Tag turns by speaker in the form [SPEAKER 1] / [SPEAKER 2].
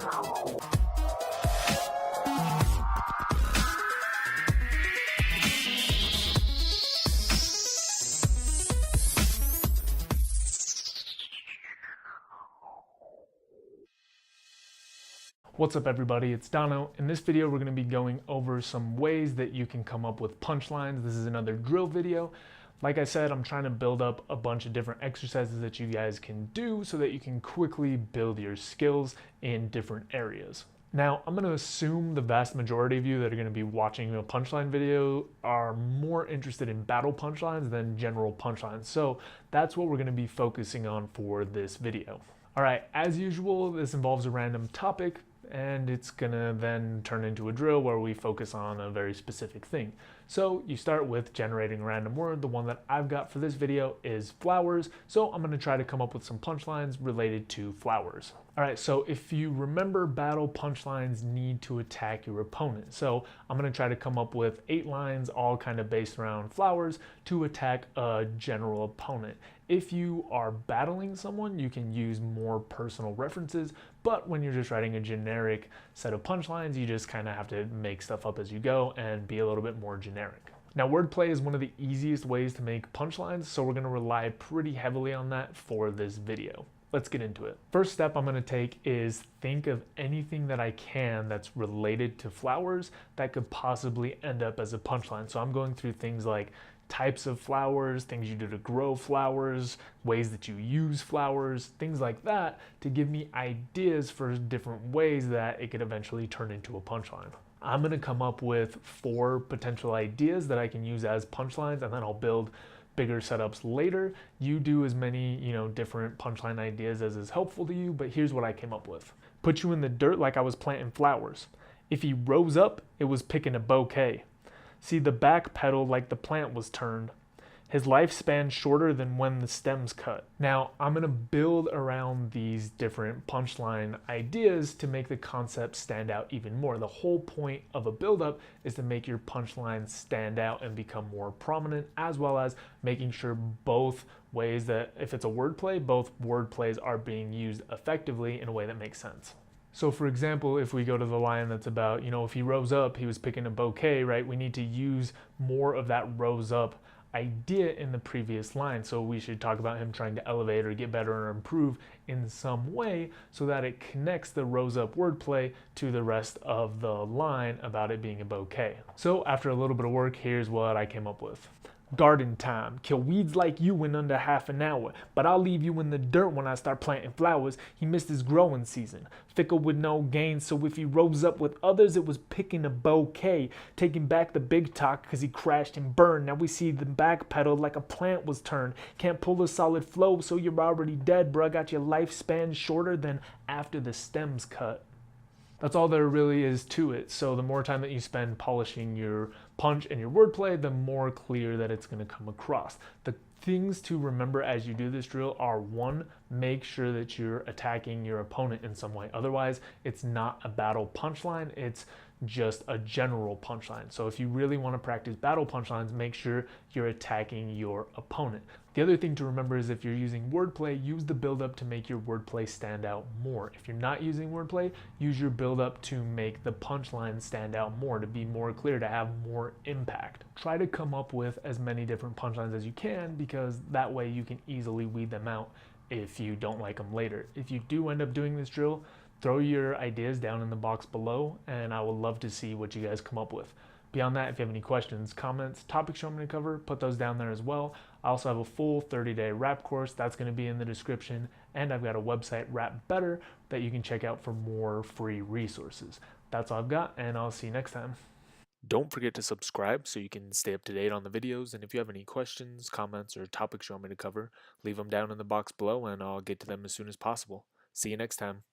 [SPEAKER 1] What's up everybody, it's Dono. In this video we're going to be going over some ways that you can come up with punchlines. This is another drill video. Like I said, I'm trying to build up a bunch of different exercises that you guys can do so that you can quickly build your skills in different areas. Now, I'm going to assume the vast majority of you that are going to be watching a punchline video are more interested in battle punchlines than general punchlines. So that's what we're going to be focusing on for this video. All right, as usual, this involves a random topic, and it's gonna then turn into a drill where we focus on a very specific thing. So you start with generating a random word. The one that I've got for this video is flowers. So I'm gonna try to come up with some punchlines related to flowers. All right, so if you remember, battle punchlines need to attack your opponent. So I'm gonna try to come up with 8 lines, all kind of based around flowers, to attack a general opponent. If you are battling someone, you can use more personal references, but when you're just writing a generic set of punchlines, you just kind of have to make stuff up as you go and be a little bit more generic. Now, wordplay is one of the easiest ways to make punchlines, so we're gonna rely pretty heavily on that for this video. Let's get into it. First step I'm gonna take is think of anything that I can that's related to flowers that could possibly end up as a punchline. So I'm going through things like types of flowers, things you do to grow flowers, ways that you use flowers, things like that, to give me ideas for different ways that it could eventually turn into a punchline. I'm gonna come up with 4 potential ideas that I can use as punchlines, and then I'll build bigger setups later. You do as many, different punchline ideas as is helpful to you, but here's what I came up with. Put you in the dirt like I was planting flowers. If he rose up, it was picking a bouquet. See the back pedal like the plant was turned. His lifespan shorter than when the stem's cut. Now, I'm gonna build around these different punchline ideas to make the concept stand out even more. The whole point of a build-up is to make your punchline stand out and become more prominent, as well as making sure both ways that, if it's a wordplay, both wordplays are being used effectively in a way that makes sense. So for example, if we go to the line that's about, if he rose up, he was picking a bouquet, right? We need to use more of that rose up idea in the previous line. So we should talk about him trying to elevate or get better or improve in some way so that it connects the rose up wordplay to the rest of the line about it being a bouquet. So after a little bit of work, here's what I came up with. Garden time. Kill weeds like you in under half an hour. But I'll leave you in the dirt when I start planting flowers. He missed his growing season. Fickle with no gain, so if he rose up with others, it was picking a bouquet. Taking back the big talk because he crashed and burned. Now we see the back pedal like a plant was turned. Can't pull a solid flow, so you're already dead, bruh. Got your lifespan shorter than after the stem's cut. That's all there really is to it. So the more time that you spend polishing your punch and your wordplay, the more clear that it's going to come across. The things to remember as you do this drill are: 1, make sure that you're attacking your opponent in some way. Otherwise, it's not a battle punchline, it's just a general punchline. So if you really want to practice battle punchlines, make sure you're attacking your opponent. The other thing to remember is if you're using wordplay, use the build-up to make your wordplay stand out more. If you're not using wordplay, use your build-up to make the punchline stand out more, to be more clear, to have more impact. Try to come up with as many different punchlines as you can, because that way you can easily weed them out if you don't like them later. If you do end up doing this drill, throw your ideas down in the box below, and I would love to see what you guys come up with. Beyond that, if you have any questions, comments, topics you want me to cover, put those down there as well. I also have a full 30-day rap course that's going to be in the description, and I've got a website, Rap Better, that you can check out for more free resources. That's all I've got, and I'll see you next time. Don't forget to subscribe so you can stay up to date on the videos, and if you have any questions, comments, or topics you want me to cover, leave them down in the box below, and I'll get to them as soon as possible. See you next time.